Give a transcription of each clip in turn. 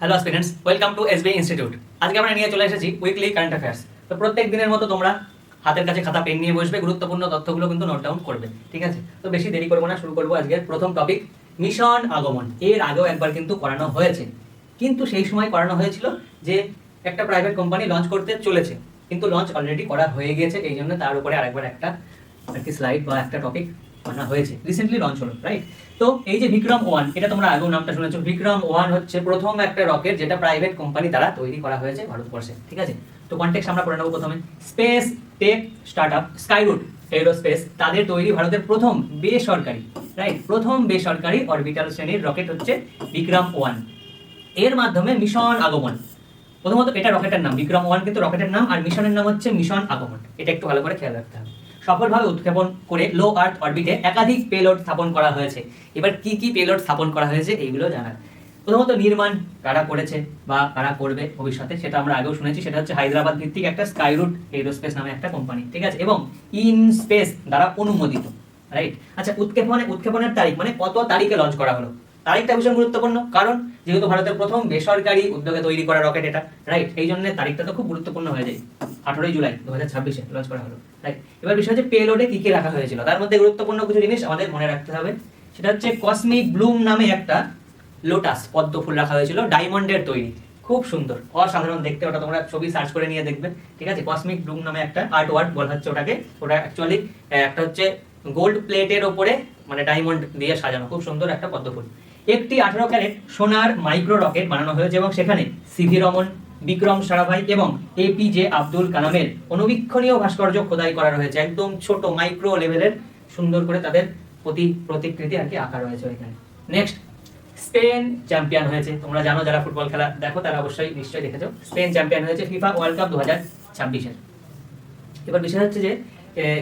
Hello students, welcome to SBI institute. আজকে আমরা নিয়ে চলে এসেছি উইকলি কারেন্ট অ্যাফেয়ার্স। তো প্রত্যেক দিনের মতো তোমরা হাতের কাছে খাতা পেন নিয়ে বসবে, গুরুত্বপূর্ণ তথ্যগুলো কিন্তু নোট ডাউন করবে, ঠিক আছে? তো বেশি দেরি করবো না, শুরু করবো আজকের প্রথম টপিক, মিশন আগমন। এর আগেও একবার কিন্তু করানো হয়েছে, কিন্তু সেই সময় করানো হয়েছিল যে একটা প্রাইভেট কোম্পানি লঞ্চ করতে চলেছে, কিন্তু লঞ্চ অলরেডি করা হয়ে গিয়েছে, এই জন্য তার উপরে আরেকবার একটা আর কি স্লাইড বা একটা টপিক আনা হয়েছে, রিসেন্টলি লঞ্চ হলো, রাইট? তো এই যে বিক্রম-1, এটা তোমরা আগেও নামটা শুনেছো। বিক্রম-1 হচ্ছে প্রথম একটা রকেট যেটা প্রাইভেট কোম্পানি দ্বারা তৈরি করা হয়েছে ভারতবর্ষে, ঠিক আছে? তো কনটেক্সট আমরা পড়ে নেবো প্রথমে। Space tech startup Skyroot Aerospace, তাদের তৈরি ভারতের প্রথম বেসরকারি, রাইট, প্রথম বেসরকারি অরবিটাল শ্রেণীর রকেট হচ্ছে বিক্রম-1। এর মাধ্যমে মিশন আগমন, প্রথমত এটা রকেটের নাম বিক্রম-1, কিন্তু রকেটের নাম, আর মিশনের নাম হচ্ছে মিশন আগমন, এটা একটু ভালো করে খেয়াল রাখতে হবে। সফলভাবে উৎক্ষেপণ করে লো আর্থ অরবিটে একাধিক পেলোড স্থাপন করা হয়েছে। এবার কি কি পেলোড স্থাপন করা হয়েছে এইগুলো জানার। প্রথমত নির্মাণ কারা করেছে বা কারা করবে ভবিষ্যতে সেটা আমরা আগেও শুনেছি, সেটা হচ্ছে হায়দ্রাবাদ ভিত্তিক একটা স্কাইরুট এরোস্পেস নামে একটা কোম্পানি, ঠিক আছে? এবং ইন স্পেস দ্বারা অনুমোদিত, রাইট? আচ্ছা, উৎক্ষেপণের তারিখ মানে কত তারিখে লঞ্চ করা হলো, তারিখটা ভীষণ গুরুত্বপূর্ণ, কারণ যেহেতু ভারতের প্রথম বেসরকারি উদ্যোগে তৈরি করা রকেট এটা, রাইট? এই জন্য তারিখটা তো খুব গুরুত্বপূর্ণ হয়ে যায়। 18 জুলাই 2026-এ লঞ্চ করা হলো, রাইট? এবার বিষয় হচ্ছে পেলোডে কি কি রাখা হয়েছিল, তার মধ্যে গুরুত্বপূর্ণ কিছু জিনিস আমাদের মনে রাখতে হবে। সেটা হচ্ছে কসমিক ব্লুম নামে একটা লোটাস পদ্ম ফুল রাখা হয়েছিল, ডায়মন্ডের তৈরি, খুব সুন্দর অসাধারণ দেখতে, ওটা তোমরা ছবি সার্চ করে নিয়ে দেখবে, ঠিক আছে? কসমিক ব্লুম নামে একটা আর্ট ওয়ার্ক বলা হচ্ছে ওটাকে। ওটা অ্যাকচুয়ালি একটা হচ্ছে গোল্ড প্লেটের ওপরে মানে ডায়মন্ড দিয়ে সাজানো, খুব সুন্দর একটা পদ্ম ফুল। একটি 18 ক্যারেট সোনার মাইক্রো রকেট বানানো হয়েছে এবং সেখানে সিভি রমন, বিক্রম সারাভাই এবং এপিজে আব্দুল কালামের অনুবীক্ষণীয় ভাস্কর্য খোদাই করা রয়েছে, একদম ছোট মাইক্রো লেভেলের সুন্দর করে তাদের প্রতিকৃতি আর কি আঁকা রয়েছে ওইখানে। নেক্সট, স্পেন চ্যাম্পিয়ন হয়েছে, তোমরা জানো যারা ফুটবল খেলা দেখো তারা অবশ্যই নিশ্চয়ই দেখেছো। স্পেন চ্যাম্পিয়ন হয়েছে ফিফা ওয়ার্ল্ড কাপ 2026-এর। এবার বিষয় হচ্ছে যে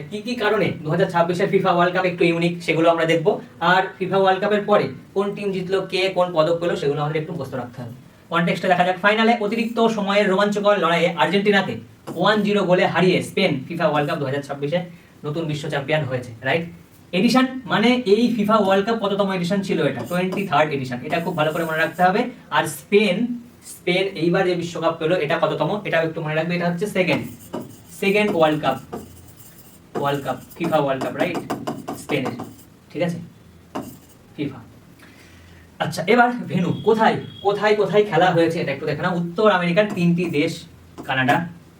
কি কি কারণে 2026-এর ফিফা ওয়ার্ল্ড কাপ একটু ইউনিক সেগুলো আমরা দেখবো, আর ফিফা ওয়ার্ল্ড কাপের পরে কোন টিম জিতলো, কে কোন পদক পেলো সেগুলো আমাদের একটু মুখস্থ রাখতে হবে। কনটেক্সটে দেখা যাক। ফাইনালে অতিরিক্ত সময়ের রোমাঞ্চকর লড়াইয়ে আর্জেন্টিনাকে 1-0 গোলে হারিয়ে স্পেন ফিফা ওয়ার্ল্ড কাপ 2026-এ নতুন বিশ্ব চ্যাম্পিয়ন হয়েছে, রাইট? এডিশন মানে এই ফিফা ওয়ার্ল্ড কাপ কততম এডিশন ছিল, এটা 23rd এডিশন, এটা খুব ভালো করে মনে রাখতে হবে। আর স্পেন এইবার যে বিশ্বকাপ পেলো এটা কততম, এটাও একটু মনে রাখবে, এটা হচ্ছে second world cup FIFA world cup, right, স্পেনের, ঠিক আছে? ফিফা। আচ্ছা, এবার ভেন্যু কোথায় কোথায় কোথায় খেলা হয়েছে এটা একটু দেখে না। উত্তর আমেরিকার 3টি দেশ, কানাডা,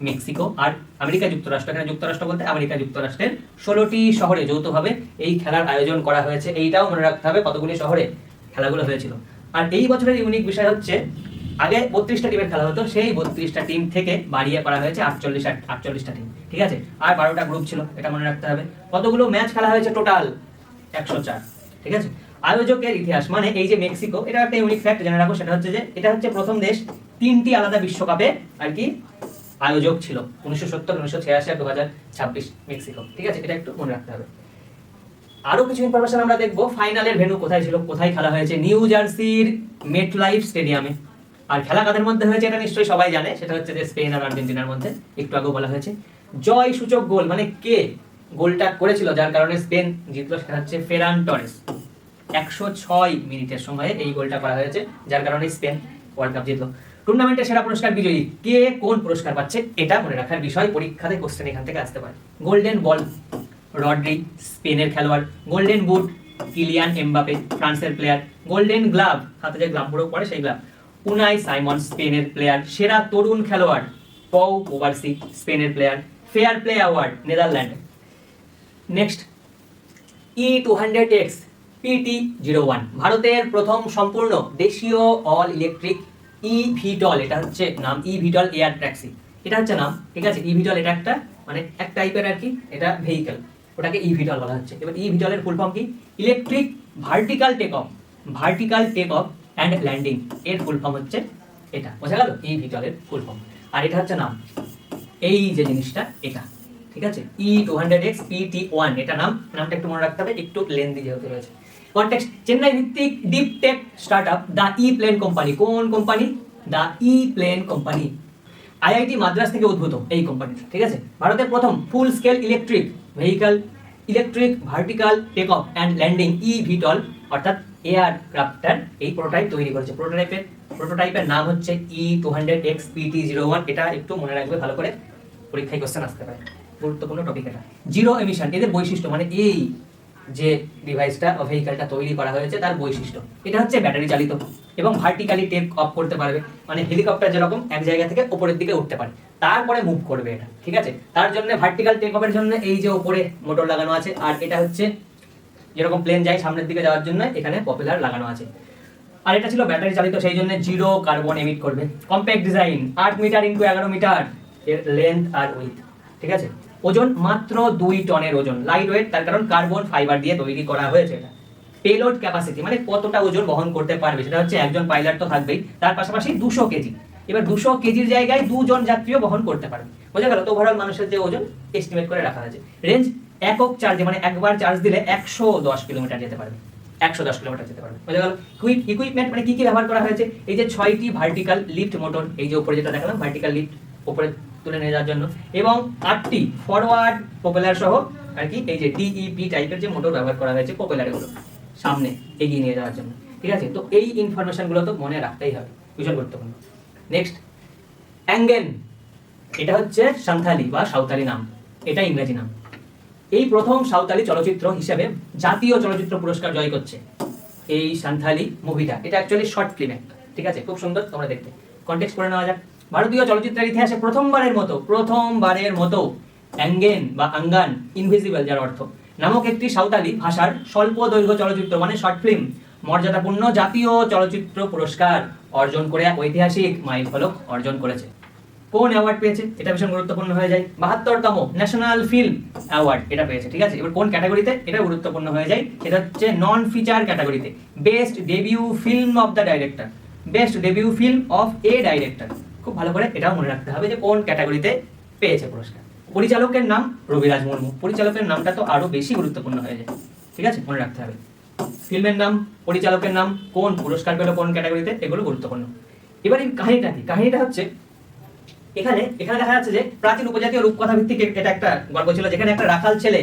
মেক্সিকো আর আমেরিকা যুক্তরাষ্ট্র, এখানে যুক্তরাষ্ট্র বলতে আমেরিকা যুক্তরাষ্ট্রের 16টি শহরে যৌথভাবে এই খেলার আয়োজন করা হয়েছে। এইটাও মনে রাখতে হবে কতগুলি শহরে খেলাগুলো হয়েছিল। আর এই বছরের ইউনিক বিষয় হচ্ছে আগে 32টা টিমের খেলা হতো, সেই 32টা টিম থেকে বাড়িয়ে করা হয়েছে 48টা টিম, ঠিক আছে? আর 12টা গ্রুপ ছিল, এটা মনে রাখতে হবে। কতগুলো ম্যাচ খেলা হয়েছে টোটাল 104, ঠিক আছে? আয়োজকের ইতিহাস মানে এই যে মেক্সিকো, এটা একটা ইউনিক ফ্যাক্ট জেনে রাখো, সেটা হচ্ছে যে এটা হচ্ছে প্রথম দেশ 3টি আলাদা বিশ্বকাপে আর কি আয়োজক ছিল, 1970, 1986 আর 2026 মেক্সিকো, ঠিক আছে? এটা একটু মনে রাখতে হবে। আরো কিছু ইনফরমেশন আমরা দেখবো। ফাইনালের ভেন্যু কোথায় ছিল, কোথায় খেলা হয়েছে, নিউ জার্সির মেটলাইফ স্টেডিয়ামে। আর খেলা কাদের মধ্যে হয়েছে এটা নিশ্চয়ই সবাই জানে, সেটা হচ্ছে যে স্পেন আর আর্জেন্টিনার মধ্যে, একটু আগে বলা হয়েছে। জয় সূচক গোল মানে কে গোলটা করেছিল যার কারণে স্পেন জিতলো, সেটা হচ্ছে ফেরান টরেস। 106 মিনিটের সময়ে এই গোলটা করা হয়েছে, যার কারণে স্পেন ওয়ার্ল্ড কাপ জিতলো। টুর্নামেন্টের সেরা পুরস্কার বিজয়ী কে কোন পুরস্কার পাচ্ছে এটা মনে রাখার বিষয়, পরীক্ষাতে কোশ্চেন এখান থেকে আসতে পারে। গোল্ডেন বল রড্রি, স্পেনের খেলোয়াড়। গোল্ডেন বুট কিলিয়ান এমবাপে, ফ্রান্সের প্লেয়ার। গোল্ডেন গ্লাভ, হাতে যে গ্লাভ পরে পড়ে সেই গ্লাভ, উনাই সাইমন, স্পেনের প্লেয়ার। সেরা তরুণ খেলোয়াড় পউ কোভারসি, স্পেনের player. Fair play award Netherland. Next, E200X PT01, ভারতের প্রথম সম্পূর্ণ দেশীয় অল ইলেকট্রিক ইভিটল, এটা হচ্ছে নাম, ইভিটল এয়ার ট্যাক্সি, এটা হচ্ছে নাম, ঠিক আছে? ইভিটল এটা একটা মানে এক টাইপের আর কি, এটা ভেহিকল, ওটাকে ইভিটল বলা হচ্ছে। এবার ইভিটলের ফুল ফর্ম কি? Electric vertical take off and landing, এর ফুল ফর্ম হচ্ছে এটা, বোঝা গেল? ইভিটলের ফুল ফর্ম। আর এটা হচ্ছে নাম, এই যে জিনিসটা এটা, ঠিক আছে? E200X PT1, এটা নামটা একটু মনে রাখতে হবে, একটু লেন্দি যেহেতু রয়েছে। কনটেক্সট, চেন্নাই ভিত্তিক deep tech startup the E plane company, কোন company? The E plane company, IIT Madras থেকে উদ্ভূত এই কোম্পানিটা, ঠিক আছে? ভারতের প্রথম full scale electric vehicle, electric vertical take off and landing eVTOL অর্থাৎ এয়ারক্রাফটার এই প্রোটোটাইপ তৈরি করেছে। প্রোটোটাইপের প্রোটোটাইপের নাম হচ্ছে E200XPT01। এটা একটু মনে রাখবে ভালো করে, পরীক্ষায় কোশ্চেন আসতে পারে, গুরুত্বপূর্ণ টপিক এটা। জিরো এমিশন এদের বৈশিষ্ট্য, মানে এই যে ডিভাইসটা বা ভেহিকলটা তৈরি করা হয়েছে তার বৈশিষ্ট্য, এটা হচ্ছে ব্যাটারি চালিত এবং ভার্টিক্যালি টেক অফ করতে পারবে, মানে হেলিকপ্টার যেরকম এক জায়গা থেকে উপরের দিকে উঠতে পারে তারপরে মুভ করবে এটা, ঠিক আছে। তার জন্য ভার্টিক্যাল টেক অফের জন্য এই যে উপরে মোটর লাগানো আছে, আর এটা হচ্ছে যেরকম প্লেন যায় সামনের দিকে যাওয়ার জন্য এখানে প্রপেলার লাগানো আছে। আর এটা ছিল ব্যাটারি চালিত, সেই জন্য জিরো কার্বন এমিট করবে। Compact design, 8 metre into 11 metre এর লেন্থ আর উইথ, ঠিক আছে। ওজন মাত্র 2 টনের ওজন, লাইট ওয়েট, তার কারণ কার্বন ফাইবার দিয়ে তৈরি করা হয়েছে এটা। পেলোড ক্যাপাসিটি মানে কতটা ওজন বহন করতে পারবে, সেটা হচ্ছে একজন পাইলট তো থাকবেই, তার পাশাপাশি 200 কেজি। এবার 200 কেজির জায়গায় 2 জন যাত্রীও বহন করতে পারবে, বোঝা গেল। তো ওভারঅল মানুষের যে ওজন এস্টিমেট করে রাখা হয়েছে। রেঞ্জ একক চার্জে মানে একবার চার্জ দিলে 110 কিলোমিটার যেতে পারবে, 110 কিলোমিটার যেতে পারবে, বোঝা গেল। ইকুইপমেন্ট মানে কি কি ব্যবহার করা হয়েছে, এই যে 6টি ভার্টিক্যাল লিফট মোটর, এই যে উপরে যেটা দেখালাম ভার্টিক্যাল লিফট উপরে তুলে নিয়ে যাওয়ার জন্য, এবং 8টি ফরওয়ার্ড প্রপেলার সহ আর কি এই যে ডিইপি টাইপের যে মোটর ব্যবহার করা হয়েছে প্রপেলার গুলো সামনে এগিয়ে নিয়ে যাওয়ার জন্য, ঠিক আছে। তো এই ইনফরমেশন গুলো তো মনে রাখতেই হবে, ভীষণ গুরুত্বপূর্ণ। নেক্সট, অ্যাঙ্গেন, এটা হচ্ছে সান্থালি বা সাঁওতালি নাম, এটা ইংরেজি নাম। এই প্রথম সাঁওতালি চলচ্চিত্র হিসেবে জাতীয় চলচ্চিত্র পুরস্কার জয় করছে এই সান্থালি মুভিটা। এটা অ্যাকচুয়ালি শর্ট ফিল্ম একটা, ঠিক আছে, খুব সুন্দর, তোমরা দেখতে। কনটেক্সট করে নেওয়া যাক। ভারতীয় চলচ্চিত্রের ইতিহাসে প্রথমবারের মতো অ্যাঙ্গেন বা আঙ্গান, ইনভিজিবল যার অর্থ, নামক একটি সাঁওতালি ভাষার স্বল্প দৈর্ঘ্য চলচ্চিত্র মানে শর্ট ফিল্ম মর্যাদাপূর্ণ জাতীয় চলচ্চিত্র পুরস্কার অর্জন করে এক ঐতিহাসিক মাইলফলক অর্জন করেছে। কোন অ্যাওয়ার্ড পেয়েছে, এটা ভীষণ গুরুত্বপূর্ণ হয়ে যায়। 72তম ন্যাশনাল ফিল্ম অ্যাওয়ার্ড এটা পেয়েছে, ঠিক আছে। এবার কোন ক্যাটাগরিতে, এটা গুরুত্বপূর্ণ হয়ে যায়, সেটা হচ্ছে নন ফিচার ক্যাটাগরিতে। Best debut film of the director, best debut film of a director, খুব ভালো করে এটাও মনে রাখতে হবে যে কোন ক্যাটাগরিতে পেয়েছে পুরস্কার। পরিচালকের নাম রবিরাজ মুর্মু, পরিচালকের নামটা তো আরো বেশি গুরুত্বপূর্ণ হয়ে যায়, ঠিক আছে, মনে রাখতে হবে। ফিল্মের নাম, পরিচালকের নাম, কোন পুরস্কার পেল কোন ক্যাটাগরিতে, এগুলো গুরুত্বপূর্ণ। এবার এই কাহিনীটা কি, কাহিনীটা হচ্ছে এখানে দেখা যাচ্ছে যে প্রাচীন উপজাতীয় রূপকথা ভিত্তিক এটা একটা গল্প ছিল, যেখানে একটা রাখাল ছেলে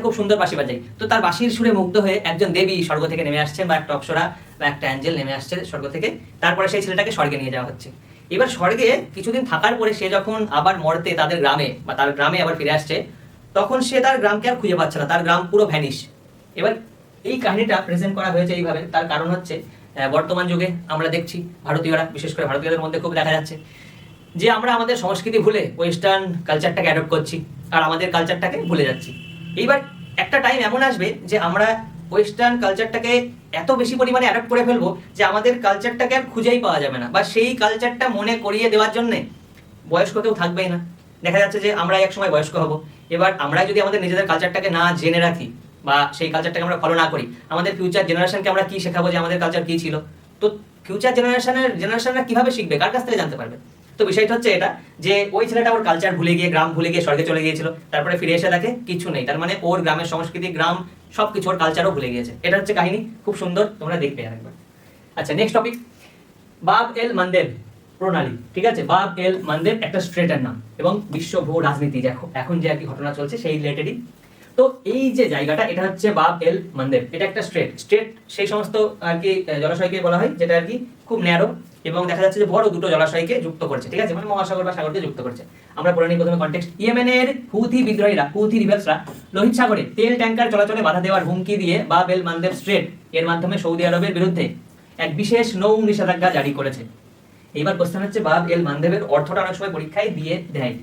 খুব সুন্দর বাঁশি বাজায়। তো তার বাঁশির সুরে মুগ্ধ হয়ে একজন দেবী স্বর্গ থেকে নেমে আসছে, বা একটা অপ্সরা বা একটা অ্যাঞ্জেল নেমে আসছে স্বর্গ থেকে, তারপরে সেই ছেলেটাকে স্বর্গে নিয়ে যাওয়া হচ্ছে। এবার স্বর্গে কিছুদিন থাকার পরে সে যখন আবার মর্তে তাদের গ্রামে বা তার গ্রামে আবার ফিরে আসছে, তখন সে তার গ্রামকে আর খুঁজে পাচ্ছে না, তার গ্রাম পুরো ভ্যানিশ। এবার এই কাহিনীটা প্রেজেন্ট করা হয়েছে এইভাবে, তার কারণ হচ্ছে বর্তমান যুগে আমরা দেখছি ভারতীয়রা, বিশেষ করে ভারতীয়দের মধ্যে খুব দেখা যাচ্ছে যে আমরা আমাদের সংস্কৃতি ভুলে ওয়েস্টার্ন কালচারটাকে অ্যাডপ্ট করছি আর আমাদের কালচারটাকে ভুলে যাচ্ছি। এইবার একটা টাইম এমন আসবে যে আমরা ওয়েস্টার্ন কালচারটাকে এত বেশি পরিমাণে অ্যাডপ্ট করে ফেলবো যে আমাদের কালচারটাকে আর খুঁজেই পাওয়া যাবে না, বা সেই কালচারটা মনে করিয়ে দেওয়ার জন্যে বয়স্ক কেউ থাকবেই না। দেখা যাচ্ছে যে আমরা এক সময় বয়স্ক হব, এবার আমরা যদি আমাদের নিজেদের কালচারটাকে না জেনে রাখি বা সেই কালচারটাকে আমরা ফলো না করি, আমাদের ফিউচার জেনারেশনকে আমরা কি শেখাবো যে আমাদের কালচার কি ছিল? তো ফিউচার জেনারেশনরা কিভাবে শিখবে, কার কাছ থেকে জানতে পারবে? তো বিষয়টা হচ্ছে এটা যে ওই ছেলেটা ওর কালচার ভুলে গিয়ে, গ্রাম ভুলে গিয়ে স্বর্গে চলে গিয়েছিল, তারপরে ফিরে এসে দেখে কিছু নেই, তার মানে ওর গ্রামের সংস্কৃতি, গ্রাম সবকিছু, ওর কালচারও ভুলে গিয়েছে। এটা হচ্ছে কাহিনী, খুব সুন্দর, তোমরা দেখবে আরেকবার। আচ্ছা, নেক্সট টপিক, বাব এল মান্দেব প্রণালী, ঠিক আছে। বাব এল মান্দেব একটা স্ট্রেটের নাম এবং বিশ্ব ভূ রাজনীতি এখন যে আর কি ঘটনা চলছে সেই রিলেটেডই। তো এই যে জায়গাটা, এটা হচ্ছে বাব এল মান্দেব, এটা একটা স্ট্রেট সেই সমস্ত আর কি জলাশয়কে বলা হয় যেটা আর কি খুব ন্যারো, এবং দেখা যাচ্ছে যে বড় দুটো জলাশয়কে যুক্ত করছে, ঠিক আছে, মানে মহাসাগর বা সাগরকে যুক্ত করছে। আমরা পড়ে নিই প্রথমে কনটেক্সট। ইয়েমেনের হুথি বিদ্রোহীরা, হুথি রিবেলসরা লোহিত সাগরে তেল ট্যাঙ্কার চলাচলে বাধা দেওয়ার হুমকি দিয়ে বাব এল মান্দেব স্ট্রেট এর মাধ্যমে সৌদি আরবের বিরুদ্ধে এক বিশেষ নৌ নিষেধাজ্ঞা জারি করেছে। এইবার কোশ্চেন হচ্ছে বাব এল মান্দেবের অর্থটা অনেক সময় পরীক্ষায় দিয়ে দেয়।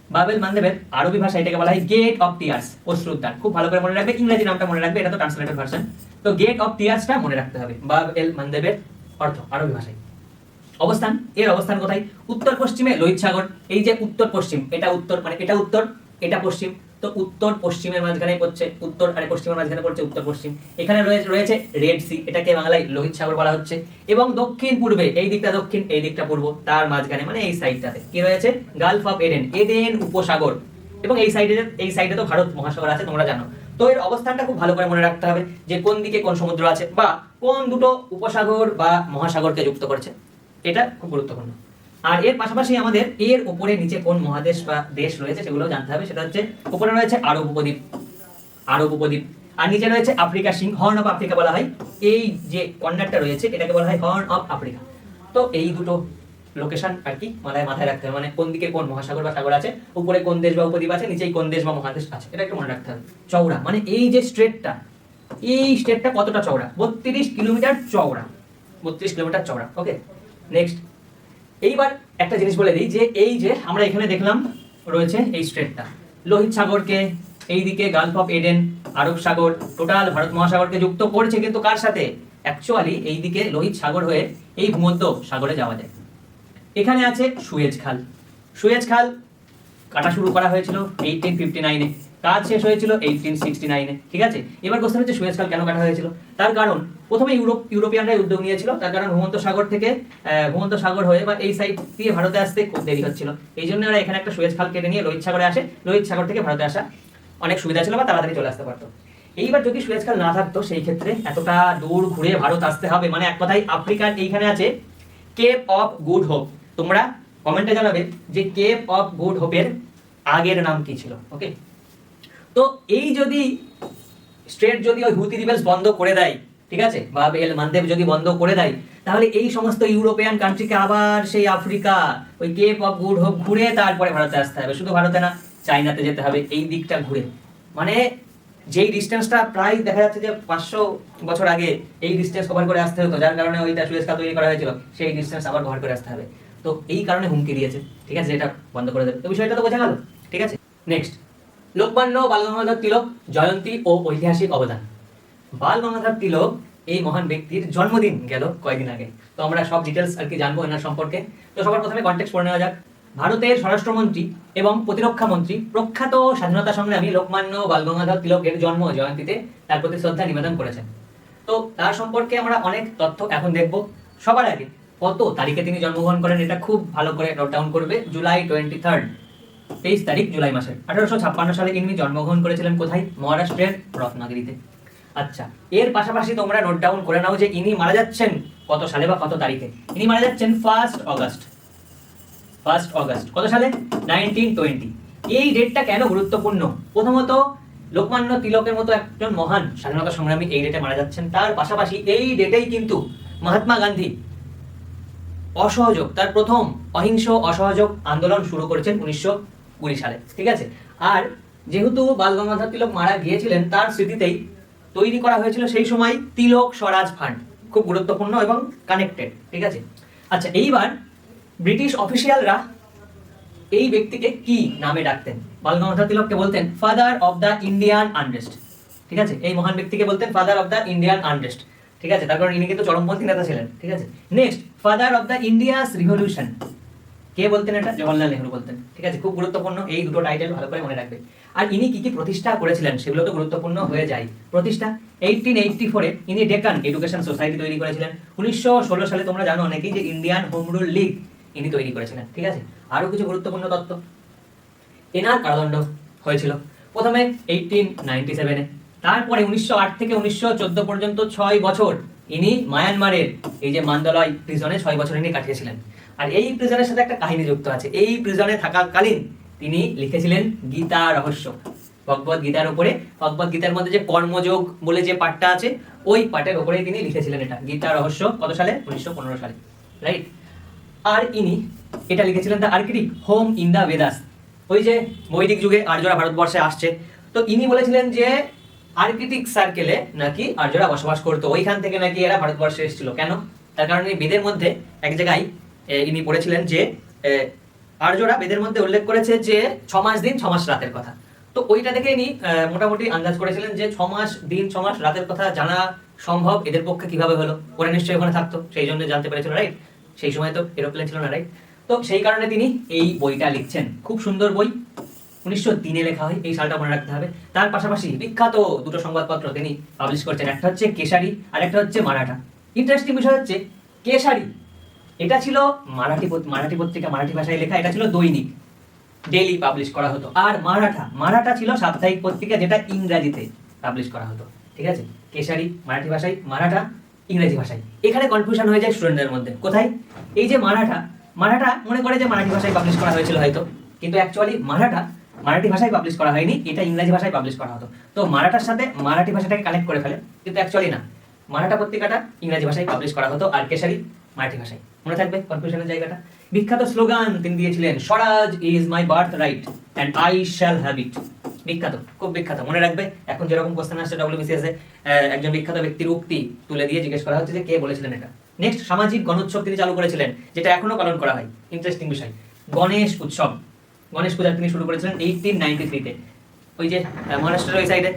বাব এল মান্দেবের আরবি ভাষায় এটাকে বলা হয় গেট অফ টিয়ার্স, অশ্রুদ্বার। খুব ভালো করে মনে রাখবে, ইংরেজি নামটা মনে রাখবে, এটা তো ট্রান্সলেটেড ভার্সন। তো গেট অফ টিয়ার্সটা মনে রাখতে হবে। বাব এল মান্দেবের অর্থ আরবি ভাষায়। অবস্থান, এর অবস্থান কোথায়? উত্তর পশ্চিমে লোহিত সাগর। এই যে উত্তর পশ্চিম, এটা উত্তর মানে এটা উত্তর, এটা পশ্চিম, তো উত্তর পশ্চিমের মাঝখানে পড়ছে উত্তর, আর পশ্চিমের মাঝখানে পড়ছে উত্তর পশ্চিম। এখানে রয়েছে রেড সি, এটাকে বাংলায় লোহিত সাগর বলা হচ্ছে। এবং দক্ষিণ পূর্বে, এই দিকটা দক্ষিণ, এই দিকটা পূর্ব, তার মাঝখানে মানে এই সাইডটাতে কি রয়েছে? গালফ অফ এডেন, এডেন উপসাগর। এবং এই সাইডে তো ভারত মহাসাগর আছে, তোমরা জানো। তো এর অবস্থানটা খুব ভালো করে মনে রাখতে হবে যে কোন দিকে কোন সমুদ্র আছে বা কোন দুটো উপসাগর বা মহাসাগরকে যুক্ত করছে, এটা খুব গুরুত্বপূর্ণ। আর এর পাশাপাশি আমাদের এর উপরে নিচে কোন মহাদেশ বা দেশ রয়েছে সেগুলো জানতে হবে। সেটা হচ্ছে উপরে রয়েছে আরব উপদ্বীপ, আর নিচে রয়েছে Africa Singh, horn of Africa বলা হয়। এই যে কর্নারটা রয়েছে এটাকে বলা হয় হর্ন অফ আফ্রিকা। তো এই দুটো লোকেশন আর কি মাথায় রাখতে হবে, মানে কোন দিকে কোন মহাসাগর বা সাগর আছে, উপরে কোন দেশ বা উপদ্বীপ আছে, নিচেই কোন দেশ বা মহাদেশ আছে, এটা একটু মনে রাখতে হবে। চওড়া মানে এই যে স্ট্রেটটা, এই স্ট্রেটটা কতটা চওড়া, 32 কিলোমিটার চওড়া, 32 কিলোমিটার চওড়া। ওকে, নেক্সট এইবার একটা জিনিস বলে দিই যে এই যে আমরা এখানে দেখলাম রয়েছে এই স্ট্রেটটা লোহিত সাগরকে, এইদিকে গালফ অফ এডেন, আরব সাগর, টোটাল ভারত মহাসাগরকে যুক্ত করছে, কিন্তু কার সাথে, অ্যাকচুয়ালি এইদিকে লোহিত সাগর হয়ে এই ভূমধ্য সাগরে যাওয়া যায়। এখানে আছে সুয়েজ খাল, সুয়েজ খাল কাটা শুরু করা হয়েছিল 1859-এ, কাজ শেষ হয়েছিল 1869-এ। ঠিক আছে, এবার কোশ্চেন হচ্ছে সুয়েজ খাল কেন কাটা হয়েছিল। তার কারণ প্রথমে ইউরোপিয়ানরা উদ্যোগ নিয়েছিল, তার কারণ ভূমধ্য সাগর হয়ে বা এই সাইড দিয়ে ভারতে আসতে খুব দেরি হচ্ছিল, এই জন্য ওরা এখানে একটা সুয়েজ খাল কেটে নিয়ে লোহিত সাগরে আসে, লোহিত সাগর থেকে ভারতে আসা অনেক সুবিধা ছিল বা তাড়াতাড়ি চলে আসতে পারতো। এইবার যদি সুয়েজ খাল না থাকতো সেই ক্ষেত্রে এতটা দূর ঘুরে ভারত আসতে হবে, মানে এক কথায় আফ্রিকার এইখানে আছে কেপ অফ গুড হোপ। তোমরা কমেন্টে জানাবে যে কেপ অফ গুড হোপের আগের নাম কি ছিল। ওকে, তো এই যদি স্ট্রেট যদি ওই হুতি রিবেলস বন্ধ করে দেয়, ঠিক আছে, বা এল মানদেব যদি বন্ধ করে দেয়, তাহলে এই সমস্ত ইউরোপিয়ান কান্ট্রিকে আবার সেই আফ্রিকা ওই কেপ অফ গুড হোপ ঘুরে তারপরে ভারতে আসতে হবে। শুধু ভারতে না, চাইনাতে যেতে হবে এই দিকটা ঘুরে, মানে যেই ডিস্টেন্সটা প্রায় দেখা যাচ্ছে যে 500 বছর আগে এই ডিস্টেন্স কভার করে আসতে হতো, যার কারণে ওইটা সুয়েজ খাল তৈরি করা হয়েছিল, সেই ডিস্টেন্স আবার কভার করে আসতে হবে। তো এই কারণে হুমকি দিয়েছে, ঠিক আছে, এটা বন্ধ করে দেবে। তো বিষয়টা তো বোঝা গেল, ঠিক আছে। নেক্সট, লোকমান্য বালগঙ্গাধর তিলক জয়ন্তী ও ঐতিহাসিক অবদান। বালগঙ্গাধর তিলক এই মহান ব্যক্তির জন্মদিন গেল কয়েকদিন আগে, তো আমরা সব ডিটেলস আর কি জানবো এনার সম্পর্কে। তো সবার প্রথমে কনটেক্সট পড়ে নেওয়া যাক। ভারতের স্বরাষ্ট্রমন্ত্রী এবং প্রতিরক্ষা মন্ত্রী প্রখ্যাত স্বাধীনতা সংগ্রামী লোকমান্য বালগঙ্গাধর তিলকের জন্ম জয়ন্তীতে তার প্রতি শ্রদ্ধা নিবেদন করেছেন। তো তার সম্পর্কে আমরা অনেক তথ্য এখন দেখব। সবার আগে কত তারিখে তিনি জন্মগ্রহণ করেন এটা খুব ভালো করে নোট ডাউন করবে। জুলাই 23, 23 তারিখ জুলাই মাসের 1856 সালে ইনি জন্মগ্রহণ করেছিলেন। কোথায়? মহারাষ্ট্রের রত্নাগিরিতে। আচ্ছা, এর পাশাপাশি তোমরা নোট ডাউন করে নাও যে ইনি মারা যাচ্ছেন কত সালে বা কত তারিখে। ইনি মারা যাচ্ছেন 1 অগস্ট। কত সালে? 1920। এই ডেটটা কেন গুরুত্বপূর্ণ? প্রথমত, লোকমান্য তিলকের মতো একজন মহান স্বাধীনতা সংগ্রামী এই ডেটে মারা যাচ্ছেন। তার পাশাপাশি এই ডেটেই কিন্তু মহাত্মা গান্ধী অসহযোগ, তার প্রথম অহিংস অসহযোগ আন্দোলন শুরু করেছেন 1920 সালে। ঠিক আছে, আর যেহেতু বালগঙ্গাধর তিলক মারা গিয়েছিলেন, তার স্মৃতিতেই তৈরি করা হয়েছিল সেই সময় তিলক স্বরাজ ফান্ড, খুব গুরুত্বপূর্ণ এবং কানেক্টেড। ঠিক আছে, আচ্ছা, এইবার ব্রিটিশ অফিসিয়ালরা এই ব্যক্তিকে কি নামে ডাকতেন? বালগঙ্গাধর তিলককে বলতেন father of the Indian unrest. ঠিক আছে, এই মহান ব্যক্তিকে বলতেন father of the Indian unrest. ঠিক আছে, তার কারণ ইনি কিন্তু চরমপন্থী নেতা ছিলেন। ঠিক আছে, next, father of the India's revolution. কে বলতেন এটা? জওহরলাল নেহরু বলতেন। ঠিক আছে, খুব গুরুত্বপূর্ণ, এই দুটো টাইটেল ভালো করে মনে রাখবে। আর ইনি কি কি প্রতিষ্ঠা করেছিলেন সেগুলো তো গুরুত্বপূর্ণ হয়ে যায়। প্রতিষ্ঠা 1884-এ ইনি ডেকান এডুকেশন সোসাইটি তৈরি করেছিলেন। 1916 সালে তোমরা জানো অনেকেই যে ইন্ডিয়ান হোম রুল লীগ ইনি তৈরি করেছিলেন। ঠিক আছে, আরো কিছু গুরুত্বপূর্ণ তথ্য। এনার কারাদণ্ড হয়েছিল প্রথমে 1897-এ, তারপরে 1908 থেকে 1914 পর্যন্ত 6 বছর ইনি মায়ানমারের এই যে মান্দালয় প্রিজনে 6 বছর ইনি কাটিয়েছিলেন। আর এই প্রিজনের সাথে একটা কাহিনী যুক্ত আছে। এই প্রিজনে থাকাকালীন তিনি লিখেছিলেন গীতা রহস্য, ভগবত গীতার উপরে। ভগবত গীতার মধ্যে যে কর্মযোগ বলে যে পাঠটা আছে, ওই পাঠের উপরেই তিনি লিখেছিলেন এটা গীতা রহস্য। কত সালে? 1915 সালে, রাইট। আর ইনি এটা লিখেছিলেন the Arctic home in the Vedas. ওই যে বৈদিক যুগে আর্যরা ভারতবর্ষে আসছে, তো ইনি বলেছিলেন যে আর্কিটিক সার্কেলে নাকি আর্যরা বসবাস করতো, ওইখান থেকে নাকি এরা ভারতবর্ষে এসেছিল। কেন? তার কারণ এই বেদের মধ্যে এক জায়গায় ইনি পড়েছিলেন যে আর্যরা বেদের মধ্যে উল্লেখ করেছে যে 6 মাস দিন 6 মাস রাতের কথা। তো ওইটা দেখে ইনি মোটামুটি আন্দাজ করেছিলেন যে 6 মাস দিন 6 মাস রাতের কথা জানা সম্ভব এদের পক্ষে কিভাবে হলো, ওরা নিশ্চয়ই ওখানে থাকতো, সেই জন্য জানতে পেরেছিল, রাইট। সেই সময় তো এরোপ্লেন ছিল না, রাইট। তো সেই কারণে তিনি এই বইটা লিখছেন। খুব সুন্দর বই, 1903-এ লেখা হয়, এই সালটা মনে রাখতে হবে। তার পাশাপাশি বিখ্যাত দুটো সংবাদপত্র তিনি পাবলিশ করছেন, একটা হচ্ছে কেশারি আর একটা হচ্ছে মারাঠা। ইন্টারেস্টিং বিষয় হচ্ছে কেশারি, এটা ছিল মারাঠি পত্রিকা, মারাঠি ভাষায় লেখা, এটা ছিল দৈনিক, ডেইলি পাবলিশ করা হতো। আর মারাঠা ছিল সাপ্তাহিক পত্রিকা, যেটা ইংরেজিতে পাবলিশ করা হতো। ঠিক আছে, কেশারি মারাঠি ভাষায়, মারাঠা ইংরেজি ভাষায়। এখানে কনফিউশন হয়ে যায় স্টুডেন্টদের মধ্যে। কোথায়? এই যে মারাঠা মনে করে যে মারাঠি ভাষায় পাবলিশ করা হয়েছিল হয়তো, কিন্তু অ্যাকচুয়ালি মারাঠি ভাষায় পাবলিশ করা হয়নি, এটা ইংরেজি ভাষায় পাবলিশ করা হতো। তো মারাঠার সাথে মারাঠি ভাষাটাকে কানেক্ট করে ফেলে, কিন্তু অ্যাকচুয়ালি না, মারাঠা পত্রিকাটা ইংরেজি ভাষায় পাবলিশ করা হতো আর কেশারি মারাঠি ভাষায়। মনে থাকবে কনফিউশনের জায়গাটা। বিখ্যাত স্লোগান তিনি দিয়েছিলেন, swaraj is my birthright and I shall have it. বিখ্যাত, খুব বিখ্যাত, মনে রাখবে। এখন যেরকম কোশ্চেন আসছে WBCS এ একজন বিখ্যাত ব্যক্তির উক্তি তুলে দিয়ে জিজ্ঞেস করা হচ্ছে যে কে বলেছিলেন এটা। নেক্সট, সামাজিক গণোৎসব তিনি চালু করেছিলেন, যেটা এখনো পালন করা হয়। ইন্টারেস্টিং বিষয়, গণেশ উৎসব। গণেশ পূজা তিনি শুরু করেছিলেন 1893-তে। ওই যে মহারাষ্ট্রের ওই সাইডে,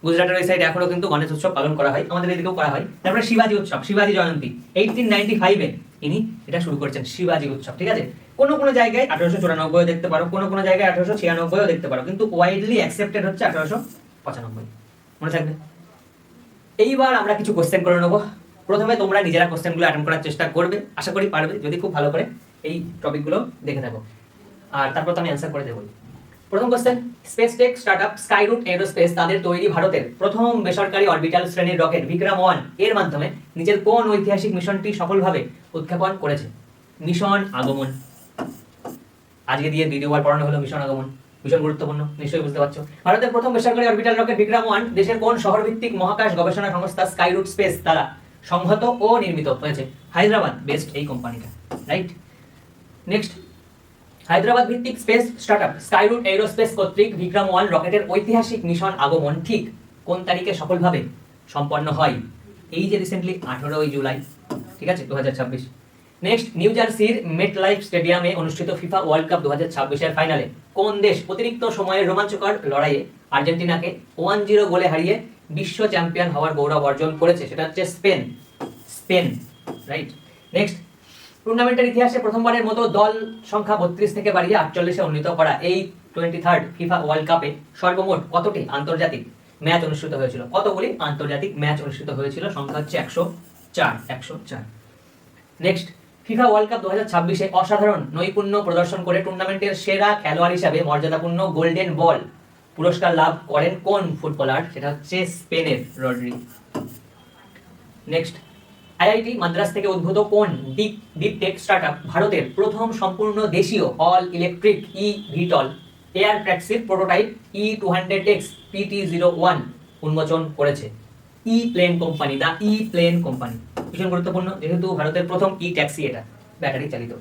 গুজরাটের ওই সাইডে এখনো কিন্তু গণেশ উৎসব পালন করা হয়, আমাদের এদিকেও করা হয়। তারপরে শিবাজী উৎসব, শিবাজী জয়ন্তী 1895-এ ইনি এটা শুরু করেছেন, শিবাজী উৎসব। ঠিক আছে, কোনো কোনো জায়গায় 1894 দেখতে পারো, কোনো কোনো জায়গায় 1896 দেখতে পারো, কিন্তু ওয়াইডলি অ্যাকসেপ্টেড হচ্ছে 1895। মনে থাকবে। এইবার আমরা কিছু কোশ্চেন করে নেবো। প্রথমে তোমরা নিজেরা কোশ্চেনগুলো অ্যাটেন্ড করার চেষ্টা করবে, আশা করি পারবে যদি খুব ভালো করে এই টপিকগুলো দেখে থাকো, আর তারপর তো আমি অ্যান্সার করে দেবো। প্রথম question, space tech startup Skyroot Aerospace তাদের তৈরি ভারতের প্রথম বেসরকারি অরবিটাল শ্রেণীর রকেট বিক্রম-1 এর মাধ্যমে নিজের কোন ঐতিহাসিক মিশনটি সফলভাবে উৎক্ষেপণ করেছে? মিশন আগমন। আজকে দিয়ে দ্বিতীয়বার পড়ানো হলো মিশন আগমন, ভীষণ গুরুত্বপূর্ণ, নিশ্চয়ই বুঝতে পারছো। ভারতের প্রথম বেসরকারি অরবিটাল রকেট বিক্রম-1 দেশের কোন শহর ভিত্তিক মহাকাশ গবেষণা সংস্থা স্কাইরুট স্পেস দ্বারা সংহত ও নির্মিত হয়েছে? হায়দ্রাবাদ বেস্ট এই কোম্পানিটা, রাইট। নেক্সট, হায়দ্রাবাদ ভিত্তিক স্পেস স্টার্টআপ স্কাইরুট এরোস্পেস কর্তৃক বিক্রম-1 রকেটের ঐতিহাসিক মিশন আগমন ঠিক কোন তারিখে সফলভাবে সম্পন্ন হয়? এই যে রিসেন্টলি 18 জুলাই, ঠিক আছে, 2026। নেক্সট, নিউ জার্সির মেটলাইফ স্টেডিয়ামে অনুষ্ঠিত ফিফা ওয়ার্ল্ড কাপ 2026-এর ফাইনালে কোন দেশ অতিরিক্ত সময়ের রোমাঞ্চকর লড়াইয়ে আর্জেন্টিনাকে 1-0 গোলে হারিয়ে বিশ্ব চ্যাম্পিয়ন হওয়ার গৌরব অর্জন করেছে? সেটা হচ্ছে স্পেন, স্পেন, রাইট। নেক্সট, টুর্নামেন্টের ইতিহাসে প্রথমবারের মতো দল সংখ্যা 32 থেকে বাড়িয়ে 48-এ উন্নীত করা এই 23rd ফিফা ওয়ার্ল্ড কাপে সর্বমোট কতটি আন্তর্জাতিক ম্যাচ অনুষ্ঠিত হয়েছিল? কতগুলি আন্তর্জাতিক ম্যাচ অনুষ্ঠিত হয়েছিল? সংখ্যা হচ্ছে 104। নেক্সট, ফিফা ওয়ার্ল্ড কাপ 2026-এ অসাধারণ নৈপুণ্য প্রদর্শন করে টুর্নামেন্টের সেরা খেলোয়াড় হিসাবে মর্যাদাপূর্ণ গোল্ডেন বল পুরস্কার লাভ করেন কোন ফুটবলার? সেটা হচ্ছে স্পেনের রড্রি। নেক্সট, আইআইটি মাদ্রাজ থেকে উদ্ভূত কোন ডিপ টেক স্টার্টআপ ভারতের প্রথম সম্পূর্ণ দেশীয় অল ইলেকট্রিক ভিটল এয়ার ট্যাক্সির প্রোটোটাইপ E200X PT01 উন্মোচন করেছে? E plane company, the E plane company. ভীষণ গুরুত্বপূর্ণ, যেহেতু ভারতের প্রথম ই ট্যাক্সি, এটা ব্যাটারি চালিত।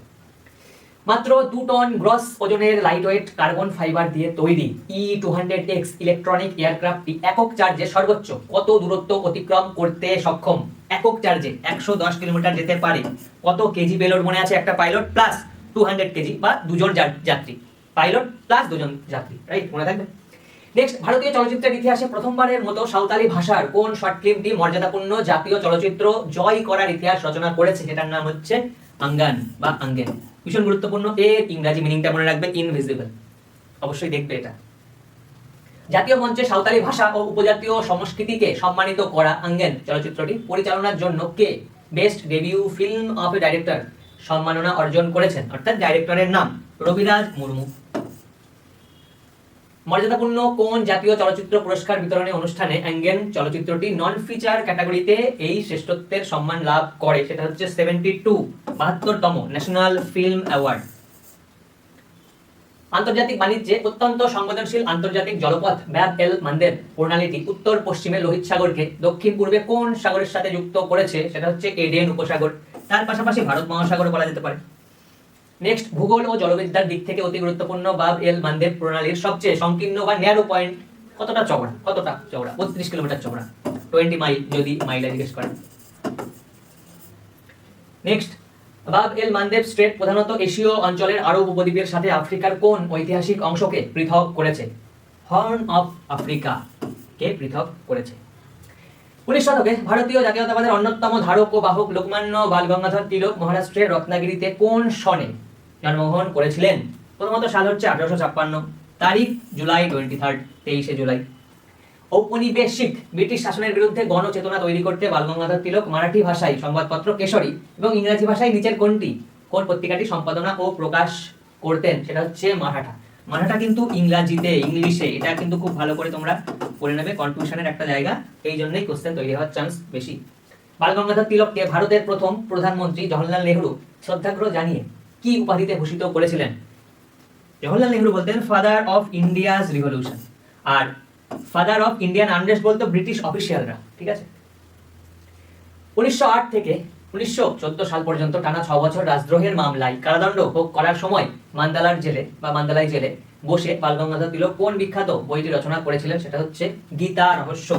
মাত্র 2 টন গ্রস ওজনের লাইটওয়েট কার্বন ফাইবার দিয়ে তৈরি E200X ইলেকট্রনিক এয়ারক্রাফটটি একক চার্জে সর্বোচ্চ কত দূরত্ব অতিক্রম করতে সক্ষম? একক চার্জে 110 কিলোমিটার যেতে পারে। কত কেজি পেলোড মনে আছে? একটা পাইলট প্লাস 200 কেজি বা দুজন যাত্রী, পাইলট প্লাস দুজন যাত্রী, রাইট, মনে থাকবে। নেক্সট, ভারতীয় চলচ্চিত্রের ইতিহাসে প্রথমবারের মতো সাঁওতালি ভাষার কোন শর্ট ফিল্মটি মর্যাদাপূর্ণ জাতীয় চলচ্চিত্র জয় করার ইতিহাস রচনা করেছে? সেটার নাম হচ্ছে আঙ্গান বা আঙ্গেন। ভীষণ গুরুত্বপূর্ণ, এর ইংরেজি মিনিংটা মনে রাখবে, ইনভিজিবল। অবশ্যই দেখবে এটা। জাতীয় মঞ্চে সাঁওতালি ভাষা ও উপজাতীয় সংস্কৃতিকে সম্মানিত করা আঙ্গেন চলচ্চিত্রটি পরিচালনার জন্য কে best debut film of a director সম্মাননা অর্জন করেছেন? অর্থাৎ ডাইরেক্টরের নাম রবিরাজ মুর্মু। মর্যাদাপূর্ণ কোন জাতীয় চলচ্চিত্র পুরস্কার বিতরণী অনুষ্ঠানে আঙ্গেন চলচ্চিত্রটি নন ফিচার ক্যাটাগরিতে এই শ্রেষ্ঠত্বের সম্মান লাভ করে? সেটা হচ্ছে 72তম ন্যাশনাল ফিল্ম অ্যাওয়ার্ড। আন্তর্জাতিক বাণিজ্যে অত্যন্ত সংবেদনশীল আন্তর্জাতিক জলপথ ব্যাব এল মান্দের প্রণালীটি উত্তর পশ্চিমে লোহিত সাগরকে দক্ষিণ পূর্বে কোন সাগরের সাথে যুক্ত করেছে? সেটা হচ্ছে এডেন উপসাগর। তার পাশাপাশি ভারত মহাসাগরও বলা যেতে পারে। নেক্সট, ভূগোল ও জলবিদ্যার দিক থেকে অতি গুরুত্বপূর্ণ বাব এল মান্দের প্রণালীর সবচেয়ে সংকীর্ণ বা ন্যারো পয়েন্ট কতটা চওড়া? 32 কিলোমিটার চওড়া, 20 মাইল যদি মাইলে জিজ্ঞেস করেন। নেক্সট, বাব এল মান্দেব স্ট্রেট প্রধানত এশীয় অঞ্চলের আরব উপদ্বীপের সাথে আফ্রিকার কোন ঐতিহাসিক অংশকে পৃথক করেছে? হর্ন অফ আফ্রিকা কে পৃথক করেছে? 19 শতকে ভারতীয় জাতীয়তাবাদের অন্যতম ধারক ও বাহক লোকমান্য বাল গঙ্গাধর তিলক মহারাষ্ট্রের রত্নাগিরিতে কোন সনে জন্মগ্রহণ করেছিলেন? প্রথমত সাল হচ্ছে 1856, তারিখ জুলাই 23 জুলাই। ঔপনিবেশিক ব্রিটিশ শাসনের বিরুদ্ধে গণচেতনা তৈরি করতে বাল গঙ্গাধর তিলক মারাঠি ভাষায় সংবাদপত্র কেশরী এবং ইংরেজি ভাষায় নিচের কোন পত্রিকাটি সম্পাদনা ও প্রকাশ করতেন? সেটা হচ্ছে মারাঠা। মারাঠা কিন্তু ইংলিশে, এটা কিন্তু খুব ভালো করে তোমরা পড়ে নেবে, কনফিউশনের একটা জায়গা, এই জন্যই কোশ্চেন তৈরি হওয়ার চান্স বেশি। বাল গঙ্গাধর তিলককে ভারতের প্রথম প্রধানমন্ত্রী জওহরলাল নেহরু শ্রদ্ধাগ্রহ জানিয়ে কি উপাধিতে ভূষিত করেছিলেন? জওহরলাল নেহরু বলতেন ফাদার অফ ইন্ডিয়াজ রিভলিউশন, আর ফাদার অফ ইন্ডিয়ান আনরেস্ট বলতো ব্রিটিশ অফিসিয়ালরা, ঠিক আছে। 1908 থেকে 1914 সাল পর্যন্ত টানা 6 বছর রাজদ্রোহের মামলায় কারাদণ্ড ভোগ করার সময় মান্দালার জেলে বা মান্দালাই জেলে বসে বালগঙ্গাধর তিলক কোন বিখ্যাত বইটি রচনা করেছিলেন? সেটা হচ্ছে গীতা রহস্য।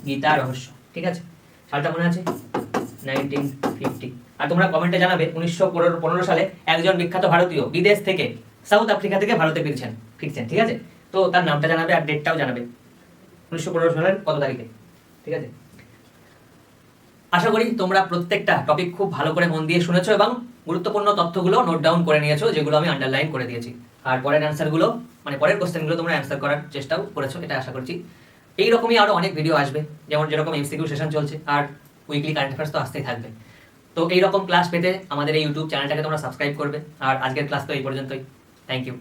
গীতা রহস্য, ঠিক আছে? সালটা মনে আছে? 1950। আর তোমরা কমেন্টে জানাবে 1915 সালে একজন বিখ্যাত ভারতীয় বিদেশ থেকে সাউথ আফ্রিকা থেকে ভারতে ফিরছেন, ঠিক আছে? তো তার নামটা জানাবে আর ডেটটাও জানাবে 1915 সালের কত তারিখে, ঠিক আছে? আশা করি তোমরা প্রত্যেকটা টপিক খুব ভালো করে মন দিয়ে শুনেছো এবং গুরুত্বপূর্ণ তথ্যগুলো নোট ডাউন করে নিয়েছো, যেগুলো আমি আন্ডারলাইন করে দিয়েছি। আর পরের অ্যান্সারগুলো মানে পরের কোশ্চেনগুলো তোমরা অ্যান্সার করার চেষ্টাও করেছো, এটা আশা করছি। এইরকমই আরো অনেক ভিডিও আসবে, যেরকম এমসিকিউ সেশন চলছে আর উইকলি কারেন্ট অ্যাফেয়ার্স তো আসতেই থাকবে। তো এইরকম ক্লাস পেতে আমাদের এই ইউটিউব চ্যানেলটাকে তোমরা সাবস্ক্রাইব করবে। আর আজকের ক্লাস তো এই পর্যন্তই। Thank you.